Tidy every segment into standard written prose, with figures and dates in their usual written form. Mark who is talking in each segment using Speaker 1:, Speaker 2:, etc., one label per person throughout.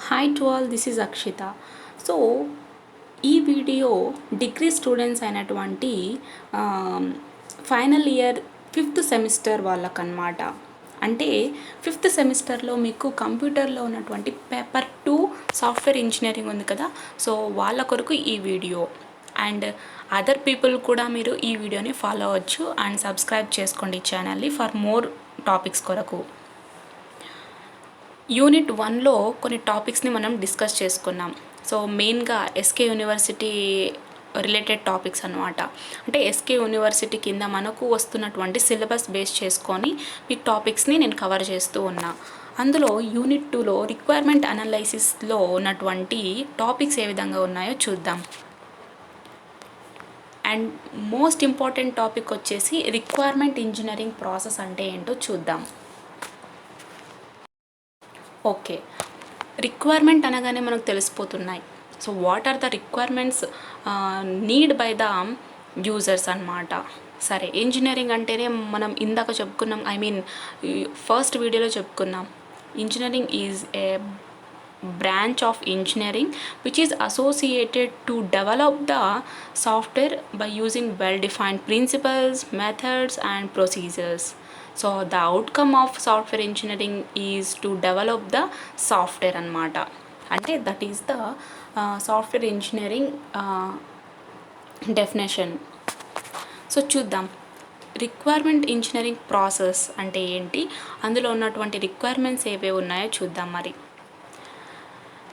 Speaker 1: Hi to all, this is Akshita. So ఈ video degree students అయినటువంటి final year 5th semester వాళ్ళకన్నమాట. అంటే 5th సెమిస్టర్లో మీకు కంప్యూటర్లో ఉన్నటువంటి పేపర్ 2 సాఫ్ట్వేర్ ఇంజనీరింగ్ ఉంది కదా, సో వాళ్ళ కొరకు ఈ వీడియో. అండ్ అదర్ పీపుల్ కూడా మీరు ఈ వీడియోని ఫాలో అవ్వచ్చు అండ్ సబ్స్క్రైబ్ చేసుకోండి ఈ ఛానల్ని ఫర్ మోర్ టాపిక్స్ కొరకు. యూనిట్ 1లో కొన్ని టాపిక్స్ని మనం డిస్కస్ చేసుకున్నాం. సో మెయిన్గా ఎస్కే యూనివర్సిటీ రిలేటెడ్ టాపిక్స్ అనమాట. అంటే ఎస్కే యూనివర్సిటీ కింద మనకు వస్తున్నటువంటి సిలబస్ బేస్ చేసుకొని ఈ టాపిక్స్ని నేను కవర్ చేస్తూ ఉన్నా. అందులో యూనిట్ 2లో రిక్వైర్మెంట్ అనాలైసిస్లో ఉన్నటువంటి టాపిక్స్ ఏ విధంగా ఉన్నాయో చూద్దాం. అండ్ మోస్ట్ ఇంపార్టెంట్ టాపిక్ వచ్చేసి రిక్వైర్మెంట్ ఇంజనీరింగ్ ప్రాసెస్ అంటే ఏంటో చూద్దాం. ఓకే, రిక్వైర్మెంట్ అనగానే మనకు తెలిసిపోతున్నాయి. So what are the requirements need by the users అన్నమాట. సరే, ఇంజనీరింగ్ అంటేనే మనం ఇందాక చెప్పుకున్నాం, ఫస్ట్ వీడియోలో చెప్పుకున్నాం, engineering is a branch of engineering which is associated to develop the software by using well-defined principles, methods and procedures. So the outcome of software engineering is to develop the software అన్నమాట. అంటే that is the software engineering definition. So చూద్దాం, requirement engineering process అంటే ఏంటి, అందులో ఉన్నటువంటి requirements ఏవే ఉన్నాయో చూద్దాం. మరి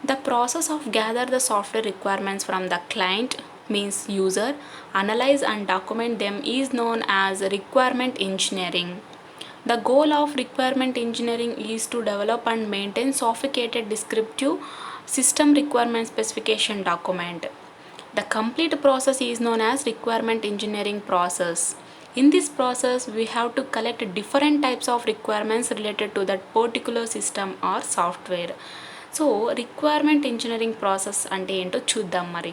Speaker 1: the process of gather the software requirements from the client, means user, analyze and document them is known as requirement engineering. The goal of requirement engineering is to develop and maintain sophisticated descriptive system requirement specification document. The complete process is known as requirement engineering process. In this process, we have to collect different types of requirements related to that particular system or software. So requirement engineering process అంటే ఏంటో చూద్దాం. మరి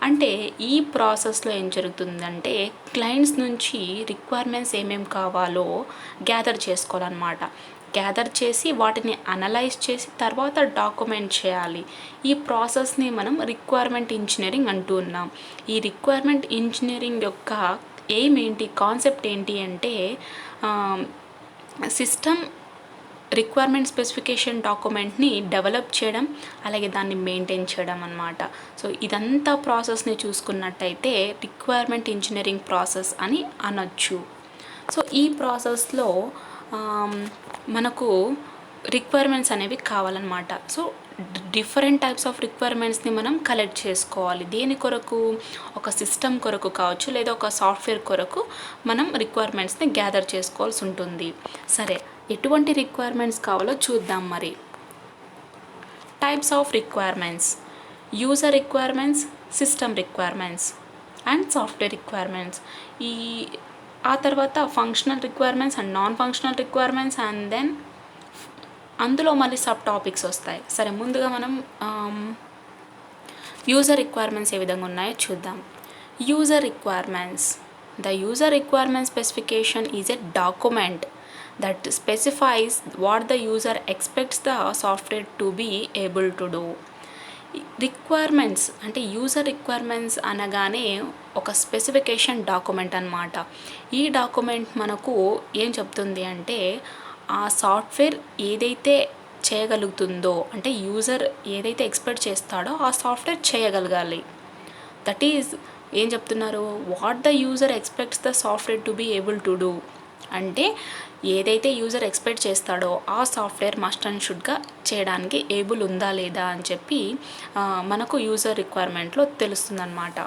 Speaker 1: అంటే ఈ ప్రాసెస్లో ఏం జరుగుతుందంటే clients నుంచి రిక్వైర్మెంట్స్ ఏమేమి కావాలో గ్యాదర్ చేసుకోవాలన్నమాట. గ్యాదర్ చేసి వాటిని అనలైజ్ చేసి తర్వాత డాక్యుమెంట్ చేయాలి. ఈ ప్రాసెస్ని మనం రిక్వైర్మెంట్ ఇంజనీరింగ్ అంటూ ఉన్నాం. ఈ రిక్వైర్మెంట్ ఇంజనీరింగ్ యొక్క ఎయిమ్ ఏంటి, కాన్సెప్ట్ ఏంటి అంటే సిస్టమ్ రిక్వైర్మెంట్ స్పెసిఫికేషన్ డాక్యుమెంట్ని డెవలప్ చేయడం, అలాగే దాన్ని మెయింటైన్ చేయడం అన్నమాట. సో ఇదంతా ప్రాసెస్ని చూసుకున్నట్టయితే రిక్వైర్మెంట్ ఇంజనీరింగ్ ప్రాసెస్ అని అనొచ్చు. సో ఈ ప్రాసెస్లో మనకు రిక్వైర్మెంట్స్ అనేవి కావాలన్నమాట. సో డిఫరెంట్ టైప్స్ ఆఫ్ రిక్వైర్మెంట్స్ని మనం కలెక్ట్ చేసుకోవాలి. దేని కొరకు, ఒక సిస్టమ్ కొరకు కావచ్చు, లేదా ఒక సాఫ్ట్వేర్ కొరకు మనం రిక్వైర్మెంట్స్ని గ్యాదర్ చేసుకోవాల్సి ఉంటుంది. సరే, ఎటువంటి రిక్వైర్మెంట్స్ కావాలో చూద్దాం. మరి types of requirements: user requirements, system requirements and software requirements. ఆ తర్వాత functional requirements and non functional requirements, and then అందులో మళ్ళీ సబ్ టాపిక్స్ వస్తాయి. సరే, ముందుగా మనం యూజర్ రిక్వైర్మెంట్స్ ఏ విధంగా ఉన్నాయో చూద్దాం. User requirements: the user requirement specification is a document that specifies what the user expects the software to be able to do. Requirements అంటే యూజర్ రిక్వైర్మెంట్స్ అనగానే ఒక స్పెసిఫికేషన్ డాక్యుమెంట్ అన్నమాట. ఈ డాక్యుమెంట్ మనకు ఏం చెప్తుంది అంటే ఆ సాఫ్ట్వేర్ ఏదైతే చేయగలుగుతుందో, అంటే యూజర్ ఏదైతే ఎక్స్పెక్ట్ చేస్తాడో ఆ సాఫ్ట్వేర్ చేయగలగాలి. దట్ ఈజ్ ఏం చెప్తున్నారు, what the user expects the software to be able to do. అంటే ఏదైతే యూజర్ ఎక్స్పెక్ట్ చేస్తాడో ఆ సాఫ్ట్వేర్ మస్ట్ అండ్ షుడ్గా చేయడానికి ఏబుల్ ఉందా లేదా అని చెప్పి మనకు యూజర్ రిక్వైర్మెంట్లో తెలుస్తుందన్నమాట.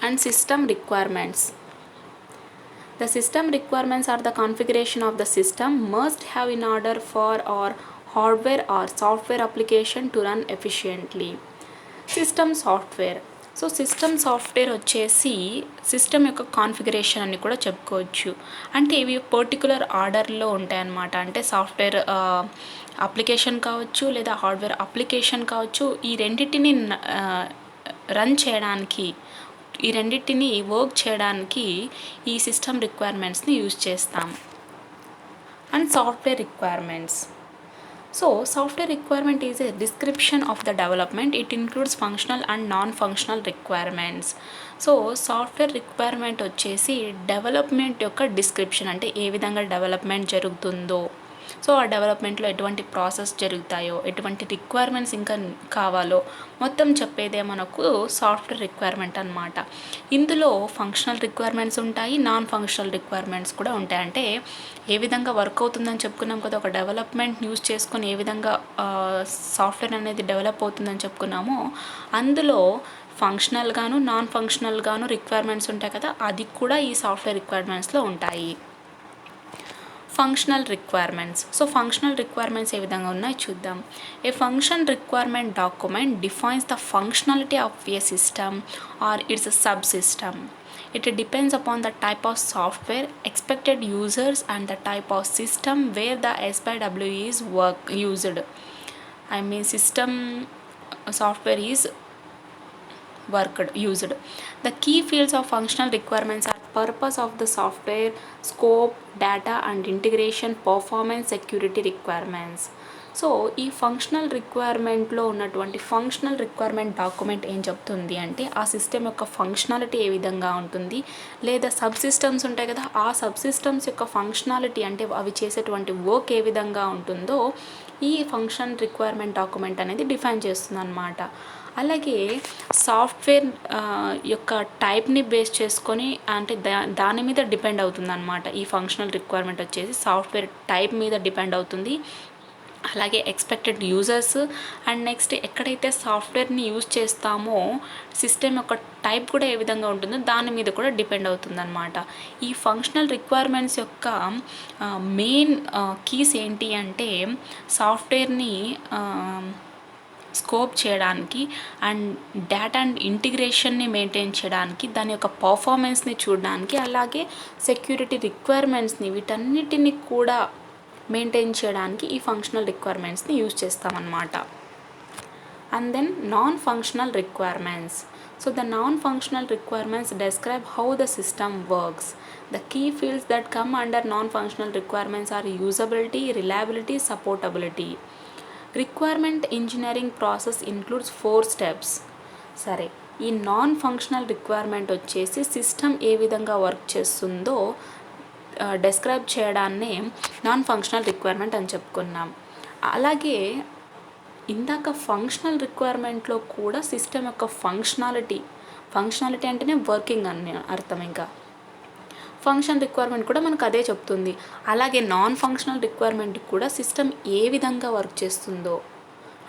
Speaker 1: And system requirements: the system requirements are the configuration of the system must have in order for our hardware or software application to run efficiently. System software. So system software వచ్చేసి system యొక్క configuration అని కూడా చెప్పుకోవచ్చు. అంటే ఇవి particular ఆర్డర్లో ఉంటాయన్నమాట. అంటే సాఫ్ట్వేర్ అప్లికేషన్ కావచ్చు, లేదా హార్డ్వేర్ అప్లికేషన్ కావచ్చు. ఈ రెండింటిని రన్ చేయడానికి, ఈ రెండింటిని వర్క్ చేయడానికి ఈ సిస్టమ్ రిక్వైర్మెంట్స్ని యూజ్ చేస్తాం. And software requirements: so software requirement is a description of the development. It includes functional and non functional requirements. So software requirement వచ్చేసి డెవలప్మెంట్ యొక్క డిస్క్రిప్షన్, అంటే ఏ విధంగా డెవలప్మెంట్ జరుగుతుందో, సో ఆ డెవలప్మెంట్లో ఎటువంటి ప్రాసెస్ జరుగుతాయో, ఎటువంటి రిక్వైర్మెంట్స్ ఇంకా కావాలో మొత్తం చెప్పేదే మనకు సాఫ్ట్వేర్ రిక్వైర్మెంట్ అనమాట. ఇందులో ఫంక్షనల్ రిక్వైర్మెంట్స్ ఉంటాయి, నాన్ ఫంక్షనల్ రిక్వైర్మెంట్స్ కూడా ఉంటాయి. అంటే ఏ విధంగా వర్క్ అవుతుందని చెప్పుకున్నాం కదా, ఒక డెవలప్మెంట్ యూస్ చేసుకొని ఏ విధంగా సాఫ్ట్వేర్ అనేది డెవలప్ అవుతుందని చెప్పుకున్నామో, అందులో ఫంక్షనల్ గాను నాన్ ఫంక్షనల్ గాను రిక్వైర్మెంట్స్ ఉంటాయి కదా, అది కూడా ఈ సాఫ్ట్వేర్ రిక్వైర్మెంట్స్లో ఉంటాయి. Functional requirements. So functional requirements ఏ విధంగా ఉన్నాయో చూద్దాం. A function requirement document defines the functionality of a system or its subsystem. It depends upon the type of software, expected users, and the type of system where the SYW is used. I mean system software is used. The key fields of functional requirements are purpose of the software, scope, data and integration, performance, security requirements. So ఈ functional రిక్వైర్మెంట్లో ఉన్నటువంటి functional requirement document ఏం చెప్తుంది అంటే, ఆ system యొక్క functionality ఏ విధంగా ఉంటుంది, లేదా సబ్ సిస్టమ్స్ ఉంటాయి కదా, ఆ సబ్ సిస్టమ్స్ యొక్క ఫంక్షనాలిటీ అంటే అవి చేసేటువంటి వర్క్ ఏ విధంగా ఉంటుందో ఈ ఫంక్షన్ రిక్వైర్మెంట్ డాక్యుమెంట్ అనేది డిఫైన్ చేస్తుంది అన్నమాట. అలాగే సాఫ్ట్వేర్ యొక్క టైప్ని బేస్ చేసుకొని, అంటే దాని మీద డిపెండ్ అవుతుంది అనమాట. ఈ ఫంక్షనల్ రిక్వైర్మెంట్ వచ్చేసి సాఫ్ట్వేర్ టైప్ మీద డిపెండ్ అవుతుంది. అలాగే ఎక్స్పెక్టెడ్ యూజర్స్ అండ్ నెక్స్ట్ ఎక్కడైతే సాఫ్ట్వేర్ని యూజ్ చేస్తామో సిస్టమ్ యొక్క టైప్ కూడా ఏ విధంగా ఉంటుందో దాని మీద కూడా డిపెండ్ అవుతుందన్నమాట. ఈ ఫంక్షనల్ రిక్వైర్మెంట్స్ యొక్క మెయిన్ కీస్ ఏంటి అంటే, సాఫ్ట్వేర్ని స్కోప్ చేయడానికి అండ్ డేటా అండ్ ఇంటిగ్రేషన్ని మెయింటైన్ చేయడానికి, దాని యొక్క పర్ఫార్మెన్స్ని చూడడానికి, అలాగే సెక్యూరిటీ రిక్వైర్మెంట్స్ని వీటన్నిటిని కూడా మెయింటైన్ చేయడానికి ఈ ఫంక్షనల్ రిక్వైర్మెంట్స్ని యూజ్ చేస్తామన్నమాట. And then non functional requirements. So the non functional requirements describe how the system works. The key fields that come under non-functional requirements are usability, reliability, supportability. Requirement engineering process includes 4 steps. సరే, ఈ non functional requirement వచ్చేసి system ఏ విధంగా work చేస్తుందో describe చేయడాన్నే non functional requirement అని చెప్పుకున్నాం. అలాగే ఇందాక functional రిక్వైర్మెంట్లో కూడా సిస్టమ్ యొక్క ఫంక్షనాలిటీ అంటేనే వర్కింగ్ అని అర్థం. ఇంకా ఫంక్షన్ రిక్వైర్మెంట్ కూడా మనకు అదే చెప్తుంది. అలాగే నాన్ ఫంక్షనల్ రిక్వైర్మెంట్ కూడా సిస్టమ్ ఏ విధంగా వర్క్ చేస్తుందో,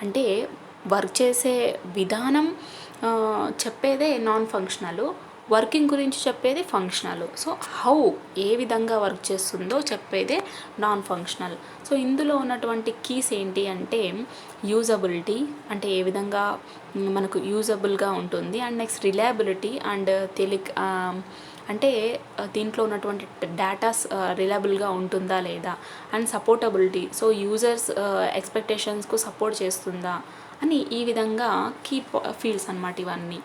Speaker 1: అంటే వర్క్ చేసే విధానం చెప్పేదే నాన్ ఫంక్షనల్, వర్కింగ్ గురించి చెప్పేది ఫంక్షనల్. సో హౌ ఏ విధంగా వర్క్ చేస్తుందో చెప్పేదే నాన్ ఫంక్షనల్. సో ఇందులో ఉన్నటువంటి కీస్ ఏంటి అంటే, యూజబిలిటీ అంటే ఏ విధంగా మనకు యూజబుల్గా ఉంటుంది, అండ్ నెక్స్ట్ రిలయబిలిటీ అండ్ అంటే దీంట్లో ఉన్నటువంటి డేటాస్ రిలయబుల్గా ఉంటుందా లేదా, అండ్ సపోర్టబిలిటీ సో యూజర్స్ ఎక్స్పెక్టేషన్స్కు సపోర్ట్ చేస్తుందా అని, ఈ విధంగా కీ ఫీల్డ్స్ అన్నమాట ఇవన్నీ.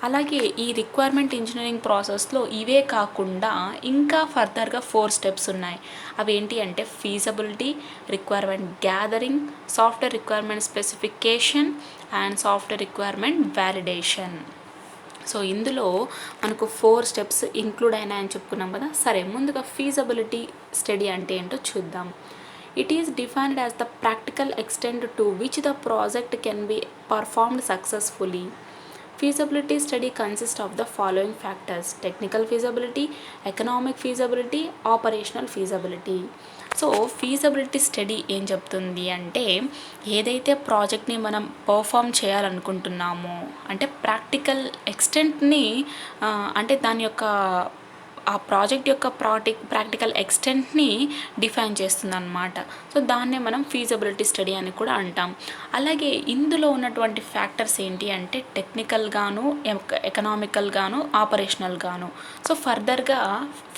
Speaker 1: అలాగే ఈ రిక్వైర్మెంట్ ఇంజనీరింగ్ ప్రాసెస్లో ఇవే కాకుండా ఇంకా ఫర్దర్గా 4 steps ఉన్నాయి. అవి ఏంటి అంటే feasibility, requirement gathering, software requirement specification and software requirement validation. So ఇందులో మనకు 4 steps ఇంక్లూడ్ అయినాయని చెప్పుకున్నాం కదా. సరే, ముందుగా ఫీజబిలిటీ స్టడీ అంటే ఏంటో చూద్దాం. It is defined as the practical extent to which the project can be performed successfully. Feasibility study consists of the following factors: technical feasibility, economic feasibility, operational feasibility. So feasibility study ఏం చెప్తుంది అంటే, ఏదైతే ప్రాజెక్ట్ని మనం perform చేయాలనుకుంటున్నామో అంటే practical ఎక్స్టెంట్ని అంటే దాని యొక్క ఆ ప్రాజెక్ట్ యొక్క ప్రాక్టికల్ ఎక్స్టెంట్ని డిఫైన్ చేస్తుందన్నమాట. సో దాన్నే మనం ఫీజబిలిటీ స్టడీ అని కూడా అంటాం. అలాగే ఇందులో ఉన్నటువంటి ఫ్యాక్టర్స్ ఏంటి అంటే టెక్నికల్ గాను, ఎకనామికల్ గాను, ఆపరేషనల్ గాను. సో ఫర్దర్గా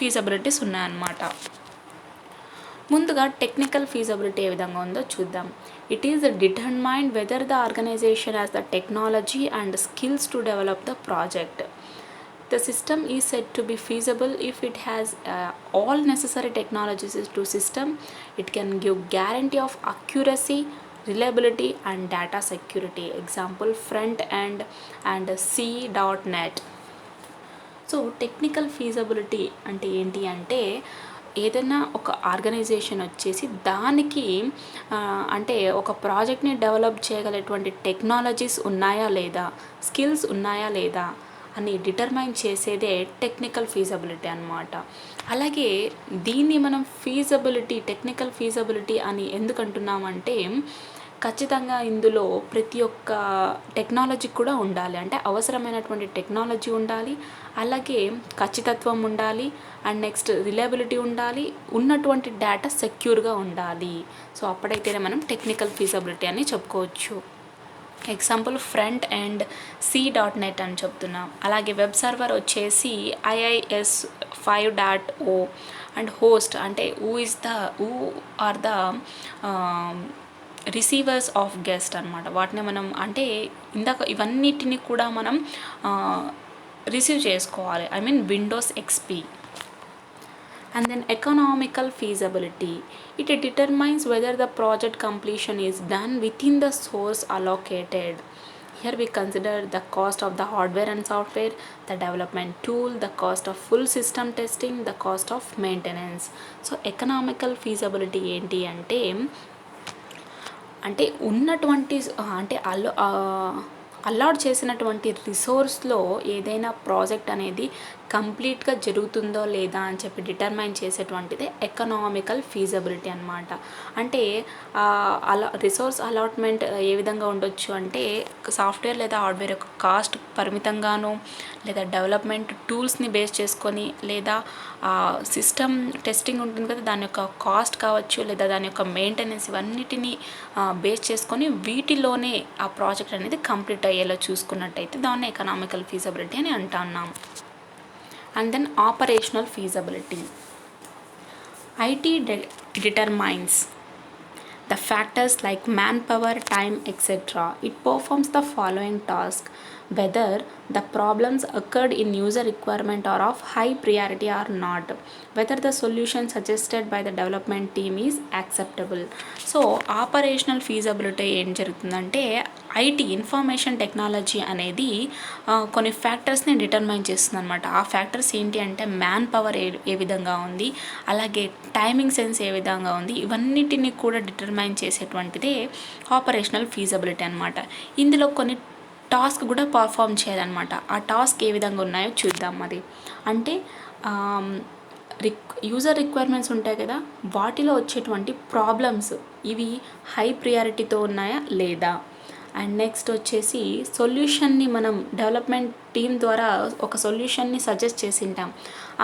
Speaker 1: ఫీజబిలిటీస్ ఉన్నాయన్నమాట. ముందుగా టెక్నికల్ ఫీజబిలిటీ ఏ విధంగా ఉందో చూద్దాం. It is determined whether the organisation has the technology and skills to develop the project. The system is said to be feasible if it has all necessary technologies to system. It can give guarantee of accuracy, reliability and data security. Example, front end and C.NET. So technical feasibility అంటే ఏంటి అంటే ఏదైనా ఒక organisation వచ్చేసి దానికి అంటే ఒక ప్రాజెక్ట్ని డెవలప్ చేయగలటువంటి టెక్నాలజీస్ ఉన్నాయా లేదా, స్కిల్స్ ఉన్నాయా లేదా అని డిటర్మైన్ చేసేదే టెక్నికల్ ఫీజబిలిటీ అన్నమాట. అలాగే దీన్ని మనం టెక్నికల్ ఫీజబిలిటీ అని ఎందుకు అంటున్నామంటే ఖచ్చితంగా ఇందులో ప్రతి ఒక్క టెక్నాలజీ కూడా ఉండాలి. అంటే అవసరమైనటువంటి టెక్నాలజీ ఉండాలి, అలాగే ఖచ్చితత్వం ఉండాలి, అండ్ నెక్స్ట్ రిలయబిలిటీ ఉండాలి, ఉన్నటువంటి డేటా సెక్యూర్గా ఉండాలి. సో అప్పుడైతేనే మనం టెక్నికల్ ఫీజబిలిటీ అని చెప్పుకోవచ్చు. ఎగ్జాంపుల్, ఫ్రంట్ అండ్ C.NET అని చెప్తున్నాం. అలాగే వెబ్ సర్వర్ వచ్చేసి IIS 5.0 అండ్ హోస్ట్ అంటే who are the receivers of guest అనమాట. వాటిని మనం అంటే ఇందాక ఇవన్నిటిని కూడా మనం రిసీవ్ చేసుకోవాలి. I mean Windows XP. And then economical feasibility. It determines whether the project completion is done within the source allocated. Here we consider the cost of the hardware and software, the development tool, the cost of full system testing, the cost of maintenance. So economical feasibility ఏంటి అంటే ఉన్నటువంటి అంటే allot చేసినటువంటి రిసోర్స్లో ఏదైనా project అనేది కంప్లీట్గా జరుగుతుందో లేదా అని చెప్పి డిటర్మైన్ చేసేటువంటిదే ఎకనామికల్ ఫీజబిలిటీ అనమాట. అంటే రిసోర్స్ అలాట్మెంట్ ఏ విధంగా ఉండొచ్చు అంటే సాఫ్ట్వేర్ లేదా హార్డ్వేర్ యొక్క కాస్ట్ పరిమితంగాను, లేదా డెవలప్మెంట్ టూల్స్ని బేస్ చేసుకొని, లేదా సిస్టమ్ టెస్టింగ్ ఉంటుంది కదా దాని యొక్క కాస్ట్ కావచ్చు, లేదా దాని యొక్క మెయింటెనెన్స్, ఇవన్నిటిని బేస్ చేసుకొని వీటిలోనే ఆ ప్రాజెక్ట్ అనేది కంప్లీట్ అయ్యేలా చూసుకున్నట్టయితే దాన్ని ఎకనామికల్ ఫీజబిలిటీ అని అంటున్నాం. And then operational feasibility. IT determines the factors like manpower, time, etc. It performs the following task: whether the problems occurred in user requirement are of high priority or not, whether the solution suggested by the development team is acceptable. So operational feasibility ఏం జరుగుతుందంటే IT information technology అనేది కొన్ని ఫ్యాక్టర్స్ని determine చేస్తుంది అనమాట. ఆ factors ఏంటి అంటే man power ఏ విధంగా ఉంది, అలాగే టైమింగ్ సెన్స్ ఏ విధంగా ఉంది, ఇవన్నిటిని కూడా డిటర్మైన్ చేసేటువంటిదే ఆపరేషనల్ ఫీజబిలిటీ అనమాట. ఇందులో కొన్ని టాస్క్ కూడా పర్ఫామ్ చేయాలన్నమాట. ఆ టాస్క్ ఏ విధంగా ఉన్నాయో చూద్దాం. అది అంటే యూజర్ రిక్వైర్మెంట్స్ ఉంటాయి కదా, వాటిలో వచ్చేటువంటి ప్రాబ్లమ్స్ ఇవి హై ప్రియారిటీతో ఉన్నాయా లేదా, అండ్ నెక్స్ట్ వచ్చేసి సొల్యూషన్ని మనం డెవలప్మెంట్ టీమ్ ద్వారా ఒక సొల్యూషన్ని సజెస్ట్ చేసి ఉంటాం,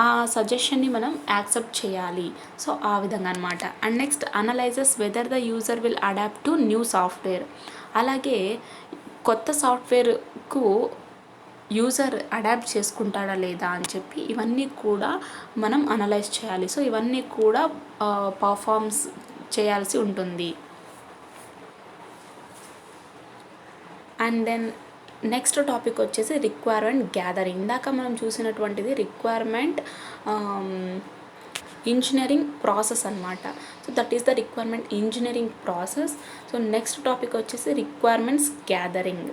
Speaker 1: ఆ సజెషన్ని మనం యాక్సెప్ట్ చేయాలి. సో ఆ విధంగా అనమాట. And next analyses whether the user will adapt to new software. అలాగే కొత్త సాఫ్ట్వేర్కు యూజర్ అడాప్ట్ చేసుకుంటాడా లేదా అని చెప్పి ఇవన్నీ కూడా మనం అనలైజ్ చేయాలి. సో ఇవన్నీ కూడా పర్ఫార్మ్స్ చేయాల్సి ఉంటుంది. అండ్ దెన్ నెక్స్ట్ టాపిక్ వచ్చేసి రిక్వైర్మెంట్ గ్యాదరింగ్. ఇందాక మనం చూసినటువంటిది రిక్వైర్మెంట్ ఇంజనీరింగ్ ప్రాసెస్ అనమాట. So that is the requirement engineering process. So next topic వచ్చేసి requirements gathering.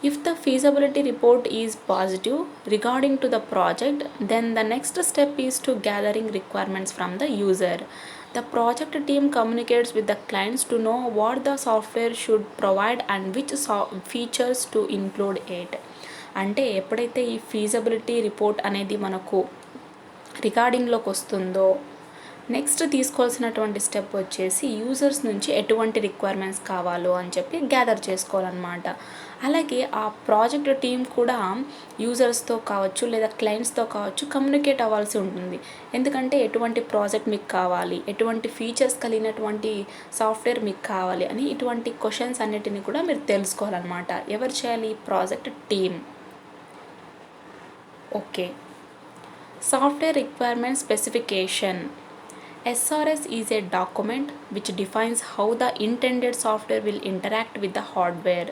Speaker 1: If the feasibility report is positive regarding to the project, then the next step is to gathering requirements from the user. The project team communicates with the clients to know what the software should provide and which features to include it. అంటే ఎప్పుడైతే ఈ feasibility report అనేది మనకు రికార్డింగ్లోకి వస్తుందో next తీసుకోవాల్సినటువంటి step వచ్చేసి users నుంచి ఎటువంటి రిక్వైర్మెంట్స్ కావాలో అని చెప్పి గ్యాదర్ చేసుకోవాలన్నమాట. అలాగే ఆ ప్రాజెక్ట్ టీం కూడా యూజర్స్తో కావచ్చు లేదా క్లయింట్స్తో కావచ్చు కమ్యూనికేట్ అవ్వాల్సి ఉంటుంది. ఎందుకంటే ఎటువంటి ప్రాజెక్ట్ మీకు కావాలి, ఎటువంటి ఫీచర్స్ కలిగినటువంటి సాఫ్ట్వేర్ మీకు కావాలి అని ఇటువంటి క్వశ్చన్స్ అన్నిటిని కూడా మీరు తెలుసుకోవాలన్నమాట. ఎవరు చేయాలి? Project team. Okay, software requirement specification. SRS is a document which defines how the intended software will interact with the hardware,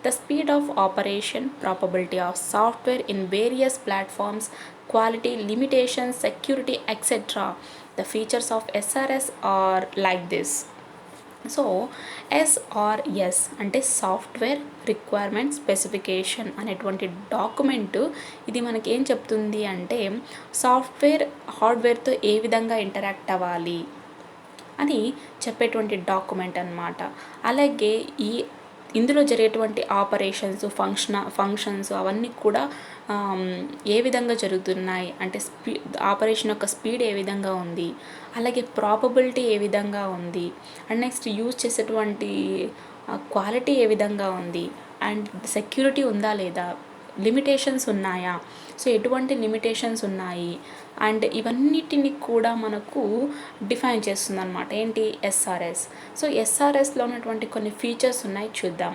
Speaker 1: the speed of operation, probability of software in various platforms, quality, limitations, security, etc. The features of SRS are like this. So SRS అంటే software requirement specification అనేటువంటి document ఇది మనకి ఏం చెప్తుంది అంటే software హార్డ్వేర్తో ఏ విధంగా interact అవ్వాలి అని చెప్పేటువంటి డాక్యుమెంట్ అన్నమాట. అలాగే ఇందులో జరిగేటువంటి ఆపరేషన్స్ ఫంక్షన్స్ అవన్నీ కూడా ఏ విధంగా జరుగుతున్నాయి అంటే ఆపరేషన్ యొక్క స్పీడ్ ఏ విధంగా ఉంది, అలాగే ప్రాబబిలిటీ ఏ విధంగా ఉంది, అండ్ నెక్స్ట్ యూజ్ చేసేటువంటి క్వాలిటీ ఏ విధంగా ఉంది, అండ్ సెక్యూరిటీ ఉందా లేదా, లిమిటేషన్స్ ఉన్నాయా, సో ఎటువంటి లిమిటేషన్స్ ఉన్నాయి, అండ్ ఇవన్నిటిని కూడా మనకు డిఫైన్ చేస్తుంది అనమాట. ఏంటి SRS. సో SRSలో ఉన్నటువంటి కొన్ని ఫీచర్స్ ఉన్నాయి, చూద్దాం.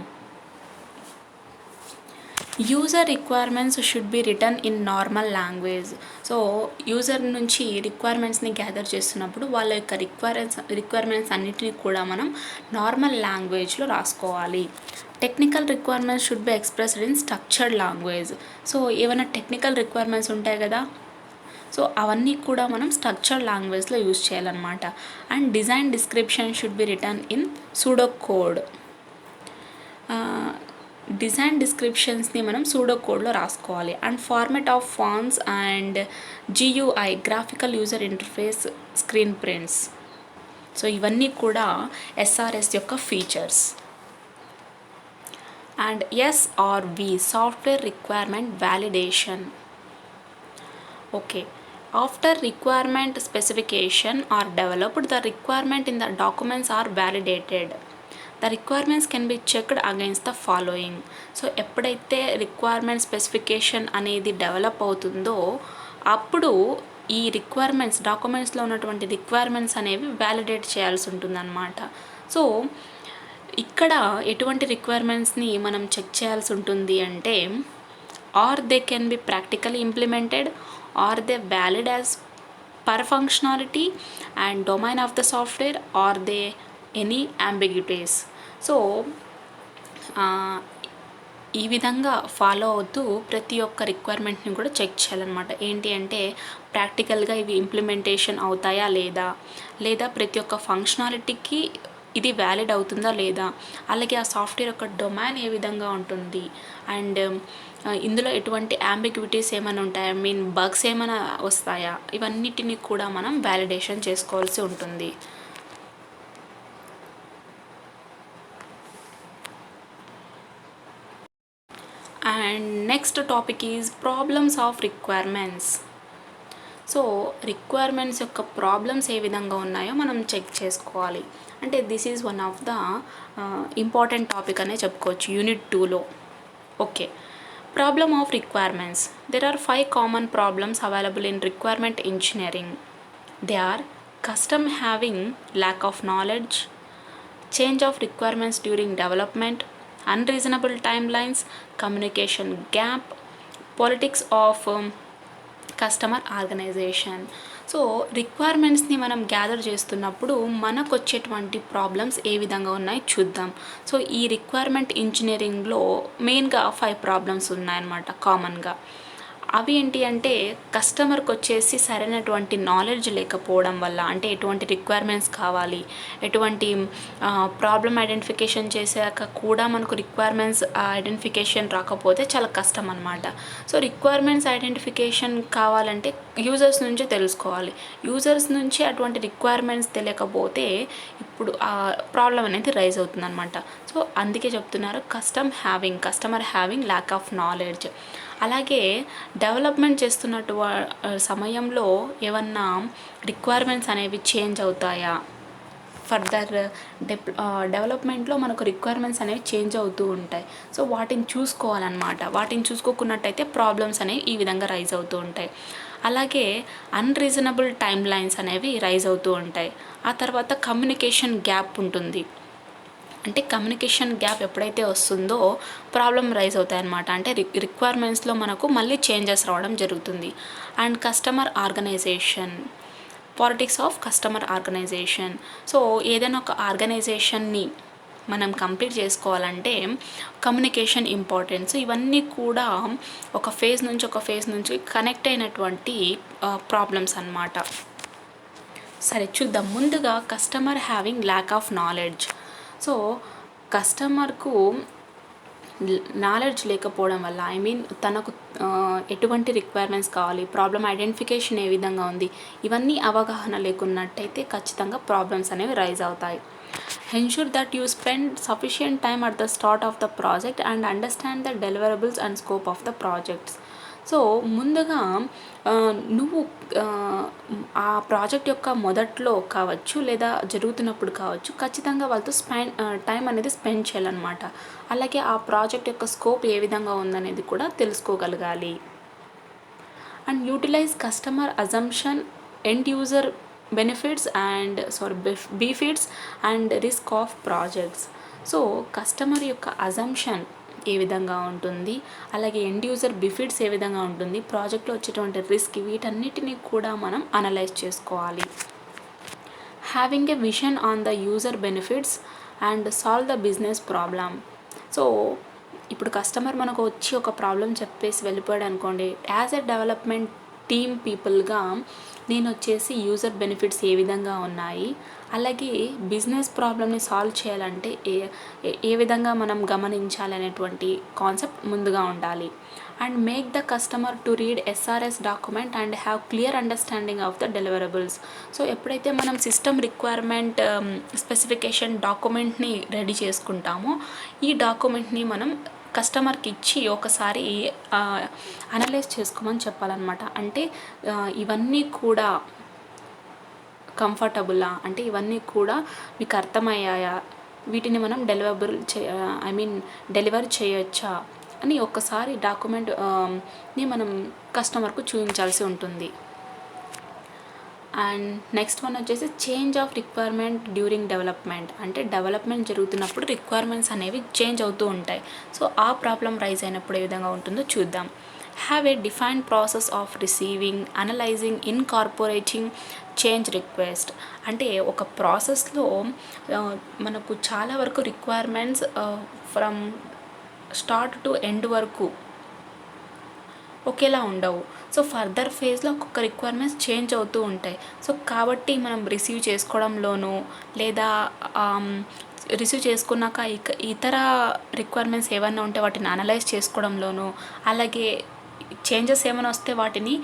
Speaker 1: User requirements should be written in normal language. So user నుంచి రిక్వైర్మెంట్స్ని గ్యాదర్ చేస్తున్నప్పుడు వాళ్ళ యొక్క రిక్వైర్మెంట్స్ అన్నిటిని కూడా మనం నార్మల్ లాంగ్వేజ్లో రాసుకోవాలి. Technical requirements should be expressed in structured language. So ఏమైనా టెక్నికల్ రిక్వైర్మెంట్స్ ఉంటాయి కదా, సో అవన్నీ కూడా మనం స్ట్రక్చర్డ్ లాంగ్వేజ్లో యూజ్ చేయాలన్నమాట. And design description should be written in pseudo code. Design డిస్క్రిప్షన్స్ని మనం సూడో కోడ్లో రాసుకోవాలి. And format of fonts and GUI graphical user interface screen prints. So ఇవన్నీ కూడా SRS యొక్క features. And SRV software requirement validation. Okay, after requirement specification are developed, the requirement in the documents are validated. The requirements can be checked against the following. So ఎప్పుడైతే requirement specification అనేది develop అవుతుందో అప్పుడు ఈ requirements డాక్యుమెంట్స్లో ఉన్నటువంటి requirements అనేవి validate చేయాల్సి ఉంటుందన్నమాట. So ఇక్కడ ఎటువంటి రిక్వైర్మెంట్స్ని మనం చెక్ చేయాల్సి ఉంటుంది అంటే are they can be practically implemented, are they valid as per functionality and domain of the software, are they any ambiguities. So ఈ విధంగా ఫాలో అవుతూ ప్రతి ఒక్క రిక్వైర్మెంట్ని కూడా చెక్ చేయాలన్నమాట. ఏంటి అంటే ప్రాక్టికల్గా ఇవి ఇంప్లిమెంటేషన్ అవుతాయా లేదా ప్రతి ఒక్క ఫంక్షనాలిటీకి ఇది వ్యాలిడ్ అవుతుందా లేదా, అలాగే ఆ సాఫ్ట్వేర్ యొక్క డొమైన్ ఏ విధంగా ఉంటుంది, అండ్ ఇందులో ఎటువంటి అంబిగ్విటీస్ ఏమైనా ఉంటాయా, బగ్స్ ఏమైనా వస్తాయా, ఇవన్నిటిని కూడా మనం వ్యాలిడేషన్ చేసుకోవాల్సి ఉంటుంది. And next topic is problems of requirements. So requirements యొక్క ప్రాబ్లమ్స్ ఏ విధంగా ఉన్నాయో మనం చెక్ చేసుకోవాలి. అంటే this is one of the important topic అనే చెప్పుకోవచ్చు యూనిట్ 2లో. Okay, problem of requirements. There are 5 common problems available in requirement engineering. They are custom having lack of knowledge, change of requirements during development, unreasonable timelines, communication gap, politics of customer organisation. So రిక్వైర్మెంట్స్ని మనం gather చేస్తున్నప్పుడు మనకు వచ్చేటువంటి problems ఏ విధంగా ఉన్నాయి చూద్దాం. So ఈ రిక్వైర్మెంట్ ఇంజనీరింగ్లో మెయిన్గా 5 ప్రాబ్లమ్స్ ఉన్నాయన్నమాట కామన్గా. అవి ఏంటి అంటే కస్టమర్కి వచ్చేసి సరైనటువంటి నాలెడ్జ్ లేకపోవడం వల్ల, అంటే ఎటువంటి రిక్వైర్మెంట్స్ కావాలి, ఎటువంటి ప్రాబ్లమ్ ఐడెంటిఫికేషన్ చేశాక కూడా మనకు రిక్వైర్మెంట్స్ ఐడెంటిఫికేషన్ రాకపోతే చాలా కష్టం అనమాట. సో రిక్వైర్మెంట్స్ ఐడెంటిఫికేషన్ కావాలంటే యూజర్స్ నుంచే తెలుసుకోవాలి. యూజర్స్ నుంచి అటువంటి రిక్వైర్మెంట్స్ తెలియకపోతే ఇప్పుడు ఆ ప్రాబ్లం అనేది రైజ్ అవుతుంది అనమాట. సో అందుకే చెప్తున్నారు customer having lack of knowledge. అలాగే డెవలప్మెంట్ చేస్తున్నట్టు సమయంలో ఏమన్నా రిక్వైర్మెంట్స్ అనేవి చేంజ్ అవుతాయా, ఫర్దర్ డెవలప్మెంట్లో మనకు రిక్వైర్మెంట్స్ అనేవి చేంజ్ అవుతూ ఉంటాయి. సో వాటిని చూసుకోవాలన్నమాట. వాటిని చూసుకోకున్నట్టయితే ప్రాబ్లమ్స్ అనేవి ఈ విధంగా రైజ్ అవుతూ ఉంటాయి. అలాగే అన్రీజనబుల్ టైమ్ లైన్స్ అనేవి రైజ్ అవుతూ ఉంటాయి. ఆ తర్వాత కమ్యూనికేషన్ గ్యాప్ ఉంటుంది. అంటే కమ్యూనికేషన్ గ్యాప్ ఎప్పుడైతే వస్తుందో ప్రాబ్లం రైజ్ అవుతాయి అన్నమాట. అంటే రిక్వైర్మెంట్స్లో మనకు మళ్ళీ చేంజెస్ రావడం జరుగుతుంది. And customer organisation, politics of customer organisation. So ఏదైనా ఒక ఆర్గనైజేషన్ని మనం కంప్లీట్ చేసుకోవాలంటే కమ్యూనికేషన్ ఇంపార్టెన్స్. ఇవన్నీ కూడా ఒక ఫేజ్ నుంచి కనెక్ట్ అయినటువంటి ప్రాబ్లమ్స్ అన్నమాట. సరే చూద్దాం. ముందుగా customer having lack of knowledge. So కస్టమర్కు నాలెడ్జ్ లేకపోవడం వల్ల, ఐ మీన్ తనకు ఎటువంటి రిక్వైర్మెంట్స్ కావాలి, ప్రాబ్లమ్ ఐడెంటిఫికేషన్ ఏ విధంగా ఉంది, ఇవన్నీ అవగాహన లేకున్నట్టయితే ఖచ్చితంగా ప్రాబ్లమ్స్ అనేవి రైజ్ అవుతాయి. Ensure that you spend sufficient time at the start of the project and understand the deliverables and scope of the projects. So ముందుగా నువ్వు ఆ ప్రాజెక్ట్ యొక్క మొదట్లో కావచ్చు లేదా జరుగుతున్నప్పుడు కావచ్చు, ఖచ్చితంగా వాళ్ళతో టైం అనేది స్పెండ్ చేయాలన్నమాట. అలాగే ఆ ప్రాజెక్ట్ యొక్క స్కోప్ ఏ విధంగా ఉందనేది కూడా తెలుసుకోగలగాలి. And utilise customer assumption, end user benefits and befits and risk of projects. So customer యొక్క అజంప్షన్ ఏ విధంగా ఉంటుంది, అలాగే ఎండ్ యూజర్ బెనిఫిట్స్ ఏ విధంగా ఉంటుంది, ప్రాజెక్ట్లో వచ్చేటువంటి రిస్క్, వీటన్నిటిని కూడా మనం అనలైజ్ చేసుకోవాలి. Having a vision on the user benefits and solve the business problem. So ఇప్పుడు కస్టమర్ మనకు వచ్చి ఒక ప్రాబ్లం చెప్పేసి వెళ్ళిపోయాడు అనుకోండి, యాజ్ ఎ డెవలప్మెంట్ టీమ్ పీపుల్గా నేను వచ్చేసి యూజర్ బెనిఫిట్స్ ఏ విధంగా ఉన్నాయి, అలాగే బిజినెస్ ప్రాబ్లమ్ని సాల్వ్ చేయాలంటే ఏ విధంగా మనం గమనించాలి అనేటువంటి కాన్సెప్ట్ ముందుగా ఉండాలి. And make the customer to read SRS document and have clear understanding of the deliverables. So ఎప్పుడైతే మనం సిస్టమ్ రిక్వైర్మెంట్ స్పెసిఫికేషన్ డాక్యుమెంట్ని రెడీ చేసుకుంటామో, ఈ డాక్యుమెంట్ని మనం కస్టమర్కి ఇచ్చి ఒకసారి అనలైజ్ చేసుకోమని చెప్పాలన్నమాట. అంటే ఇవన్నీ కూడా కంఫర్టబులా, అంటే ఇవన్నీ కూడా మీకు అర్థమయ్యాయా, వీటిని మనం డెలివర్ చేయొచ్చా అని ఒక్కసారి డాక్యుమెంట్ని మనం కస్టమర్కు చూపించాల్సి ఉంటుంది. అండ్ నెక్స్ట్ వన్ వచ్చేసి change of requirement during development. అంటే డెవలప్మెంట్ జరుగుతున్నప్పుడు రిక్వైర్మెంట్స్ అనేవి చేంజ్ అవుతూ ఉంటాయి. సో ఆ ప్రాబ్లం రైజ్ అయినప్పుడు ఏ విధంగా ఉంటుందో చూద్దాం. Have a defined process of receiving, analysing, incorporating change request. అంటే ఒక ప్రాసెస్లో మనకు చాలా వరకు requirements from start to end వరకు ఒకేలా ఉండవు. సో ఫర్దర్ ఫేజ్లో ఒక్కొక్క రిక్వైర్మెంట్స్ చేంజ్ అవుతూ ఉంటాయి. సో కాబట్టి మనం రిసీవ్ చేసుకోవడంలోనూ లేదా రిసీవ్ చేసుకున్నాక ఇతర రిక్వైర్మెంట్స్ ఏమైనా ఉంటే వాటిని అనలైజ్ చేసుకోవడంలోనూ, అలాగే చేంజెస్ ఏమైనా వస్తే వాటిని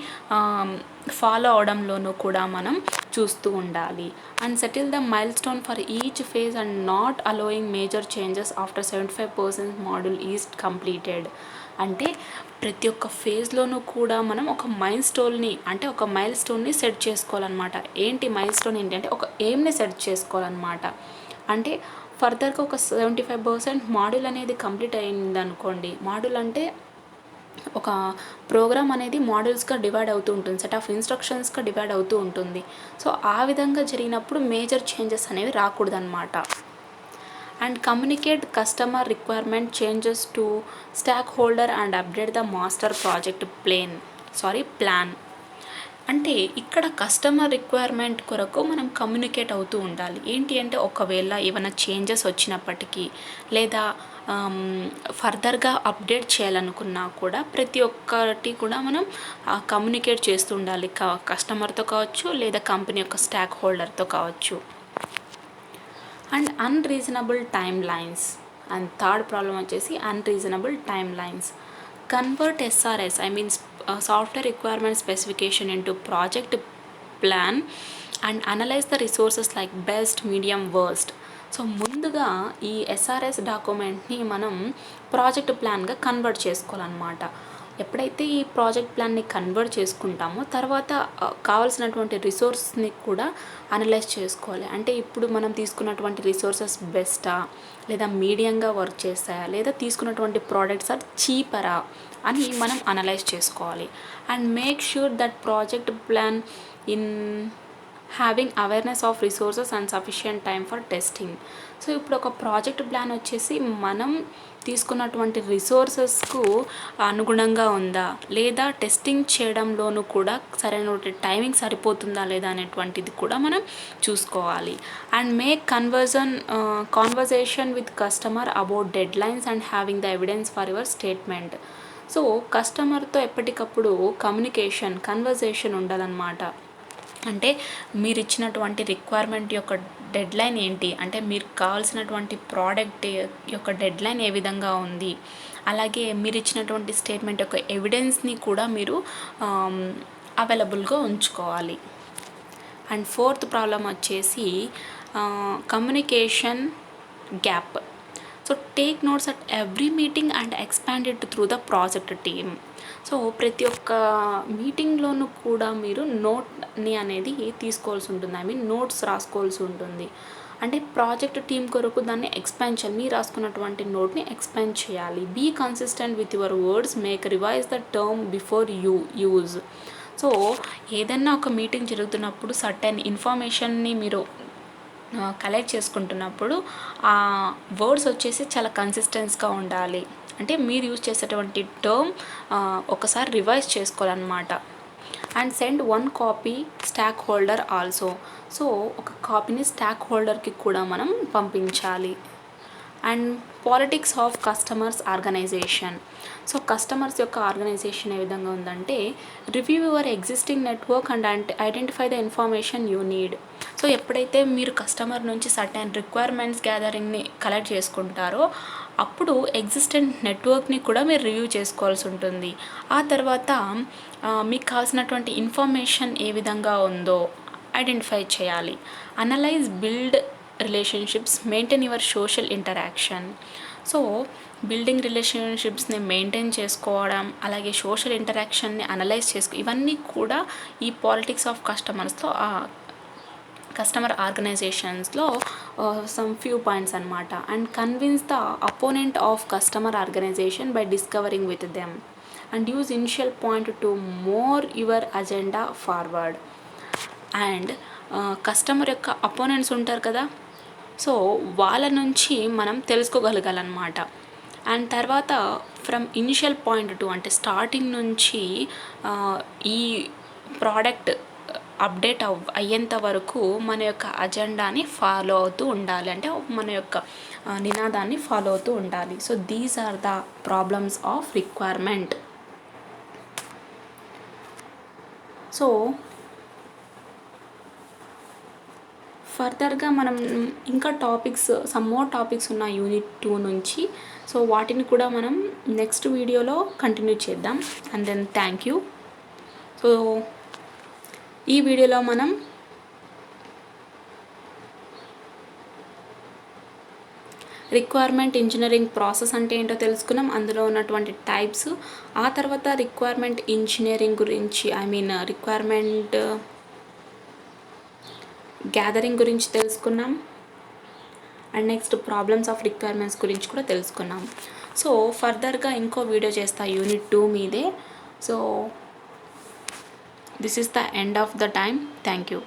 Speaker 1: ఫాలో అవడంలోనూ కూడా మనం చూస్తూ ఉండాలి. And settle the mile stone for each phase and not allowing major changes after 75% module is completed. అంటే ప్రతి ఒక్క ఫేజ్లోనూ కూడా మనం ఒక మైల్ స్టోన్ని సెట్ చేసుకోవాలన్నమాట. ఏంటి మైల్ స్టోన్ ఏంటంటే ఒక ఎయిమ్ని సెట్ చేసుకోవాలన్నమాట. అంటే ఫర్దర్గా ఒక 75% మాడ్యూల్ అనేది కంప్లీట్ అయింది అనుకోండి. మాడ్యూల్ అంటే ఒక ప్రోగ్రామ్ అనేది మాడ్యూల్స్గా డివైడ్ అవుతూ ఉంటుంది, సెట్ ఆఫ్ ఇన్స్ట్రక్షన్స్గా డివైడ్ అవుతూ ఉంటుంది. సో ఆ విధంగా జరిగినప్పుడు మేజర్ చేంజెస్ అనేవి రాకూడదన్నమాట. And communicate customer requirement changes to stakeholder and update the master project plan. అంటే ఇక్కడ కస్టమర్ రిక్వైర్మెంట్ కొరకు మనం కమ్యూనికేట్ అవుతూ ఉండాలి. ఏంటి అంటే ఒకవేళ ఏమైనా చేంజెస్ వచ్చినప్పటికీ లేదా ఫర్దర్గా అప్డేట్ చేయాలనుకున్నా కూడా ప్రతి ఒక్కటి కూడా మనం కమ్యూనికేట్ చేస్తూ ఉండాలి. కస్టమర్తో కావచ్చు లేదా కంపెనీ యొక్క స్టాక్ హోల్డర్తో కావచ్చు. And unreasonable timelines. And third problem వచ్చేసి unreasonable timelines. Convert SRS, software requirement specification into project plan and analyse the resources like best, medium, worst. So ముందుగా ఈ ఎస్ఆర్ఎస్ డాక్యుమెంట్ని మనం ప్రాజెక్ట్ ప్లాన్గా కన్వర్ట్ చేసుకోవాలన్నమాట. ఎప్పుడైతే ఈ ప్రాజెక్ట్ ప్లాన్ని convert చేసుకుంటామో తర్వాత కావాల్సినటువంటి రిసోర్స్ని కూడా అనలైజ్ చేసుకోవాలి. అంటే ఇప్పుడు మనం తీసుకున్నటువంటి రిసోర్సెస్ బెస్టా లేదా మీడియంగా వర్క్ చేస్తాయా లేదా తీసుకున్నటువంటి ప్రోడక్ట్స్ ఆర్ చీపరా అని మనం అనలైజ్ చేసుకోవాలి. And make sure that project plan in having awareness of resources and sufficient time for testing. So ఇప్పుడు ఒక ప్రాజెక్ట్ ప్లాన్ వచ్చేసి మనం తీసుకున్నటువంటి రిసోర్సెస్కు అనుగుణంగా ఉందా లేదా టెస్టింగ్ చేయడంలోనూ కూడా సరైన టైమింగ్ సరిపోతుందా లేదా అనేటువంటిది కూడా మనం చూసుకోవాలి. And make conversation with customer about dead lines and having the evidence for your statement. So కస్టమర్తో ఎప్పటికప్పుడు కన్వర్జేషన్ ఉండాలన్నమాట. అంటే మీరు ఇచ్చినటువంటి రిక్వైర్మెంట్ యొక్క డెడ్లైన్ ఏంటి, అంటే మీరు కావాల్సినటువంటి ప్రోడక్ట్ యొక్క డెడ్లైన్ ఏ విధంగా ఉంది, అలాగే మీరు ఇచ్చినటువంటి స్టేట్మెంట్ యొక్క ఎవిడెన్స్ని కూడా మీరు అవైలబుల్గా ఉంచుకోవాలి. అండ్ ఫోర్త్ ప్రాబ్లం వచ్చేసి communication gap. So take notes at every meeting and expand it through the project team. So ప్రతి ఒక్క మీటింగ్లోనూ కూడా మీరు నోట్ని అనేది తీసుకోవాల్సి ఉంటుంది, ఐ మీన్ నోట్స్ రాసుకోవాల్సి ఉంటుంది. అంటే ప్రాజెక్ట్ టీం కొరకు దాన్ని ఎక్స్పాండ్ చేయాలి, మీరు రాసుకున్నటువంటి నోట్ని ఎక్స్పాండ్ చేయాలి. Be consistent with your words, make revise the term before you use. So ఏదన్నా ఒక మీటింగ్ జరుగుతున్నప్పుడు సర్టెన్ ఇన్ఫర్మేషన్ని మీరు కలెక్ట్ చేసుకుంటున్నప్పుడు ఆ వర్డ్స్ వచ్చేసి చాలా కన్సిస్టెన్స్గా ఉండాలి. అంటే మీరు యూజ్ చేసేటువంటి టర్మ్ ఒకసారి రివైజ్ చేసుకోవాలన్నమాట. And send 1 copy stakeholder also. So ఒక కాపీని స్టాక్ హోల్డర్కి కూడా మనం పంపించాలి. And politics of customers organisation. So customers యొక్క ఆర్గనైజేషన్ ఏ విధంగా ఉందంటే, review your existing network and identify the information you need. So ఎప్పుడైతే మీరు కస్టమర్ నుంచి సర్టెన్ రిక్వైర్మెంట్స్ గ్యాదరింగ్ని కలెక్ట్ చేసుకుంటారో అప్పుడు ఎగ్జిస్టెంట్ నెట్వర్క్ని కూడా మీరు రివ్యూ చేసుకోవాల్సి ఉంటుంది. ఆ తర్వాత మీకు కావాల్సినటువంటి ఇన్ఫర్మేషన్ ఏ విధంగా ఉందో ఐడెంటిఫై చేయాలి. Analyse, build relationships, maintain your social interaction. So building రిలేషన్షిప్స్ని మెయింటైన్ చేసుకోవడం, అలాగే సోషల్ ఇంటరాక్షన్ని అనలైజ్ ఇవన్నీ కూడా ఈ పాలిటిక్స్ ఆఫ్ కస్టమర్స్లో కస్టమర్ ఆర్గనైజేషన్స్లో సమ్ ఫ్యూ పాయింట్స్ అనమాట. And convince the opponent of customer organisation by discovering with them and use initial point to move your agenda forward. And customer యొక్క అపోనెంట్స్ ఉంటారు కదా, సో వాళ్ళ నుంచి మనం తెలుసుకోగలగాలన్నమాట. అండ్ తర్వాత ఫ్రమ్ ఇనిషియల్ పాయింట్ టు, అంటే స్టార్టింగ్ నుంచి ఈ ప్రోడక్ట్ అప్డేట్ అయ్యేంత వరకు మన యొక్క అజెండాని ఫాలో అవుతూ ఉండాలి, అంటే మన యొక్క నినాదాన్ని ఫాలో అవుతూ ఉండాలి. So these are the problems of requirement. So ఫర్దర్గా మనం ఇంకా సమ్ మోర్ టాపిక్స్ ఉన్న యూనిట్ 2 నుంచి, సో వాటిని కూడా మనం నెక్స్ట్ వీడియోలో కంటిన్యూ చేద్దాం. And then thank you. So ఈ వీడియోలో మనం రిక్వైర్మెంట్ ఇంజనీరింగ్ ప్రాసెస్ అంటే ఏంటో తెలుసుకున్నాం, అందులో ఉన్నటువంటి టైప్స్. ఆ తర్వాత రిక్వైర్మెంట్ ఇంజనీరింగ్ గురించి, ఐ మీన్ రిక్వైర్మెంట్ గ్యాదరింగ్ గురించి తెలుసుకున్నాం. And next problems of requirements గురించి కూడా తెలుసుకున్నాం. సో ఫర్దర్గా ఇంకో వీడియో చేస్తా యూనిట్ 2 మీదే. So this is the end of the time. Thank you.